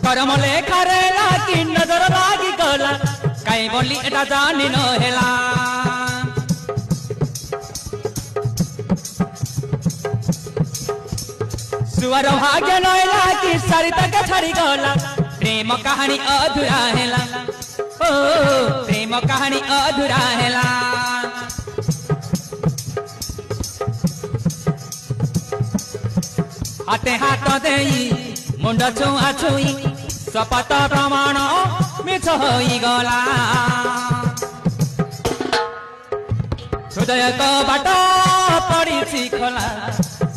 करम लेखारे लागी नजर लागी गला काई बोली एटा जानी न हेला सुअर भाग्य नैला कि सरिता के छाड़ी गला प्रेम कहानी अधूरा हेला ओ प्रेम कहानी अधूरा हेला हाथे हाथ देई मुंड छुआ छुई शपथ प्रमाण मिछ होई गला हृदय तो बाट पड़ी खोला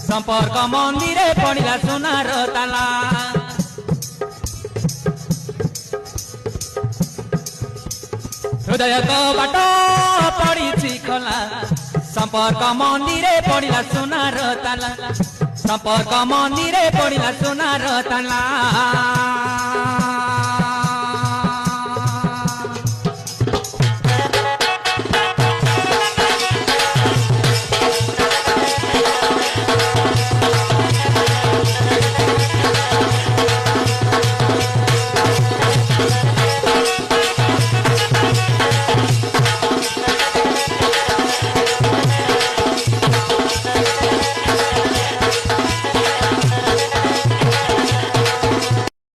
संपर्क मंदिर पड़ा सोनार ताला हृदय तो बाट पड़ी खोला संपर्क मंदिर पड़ा सोनार ताला संपर्क मंदिर पड़ा सोनार ताला।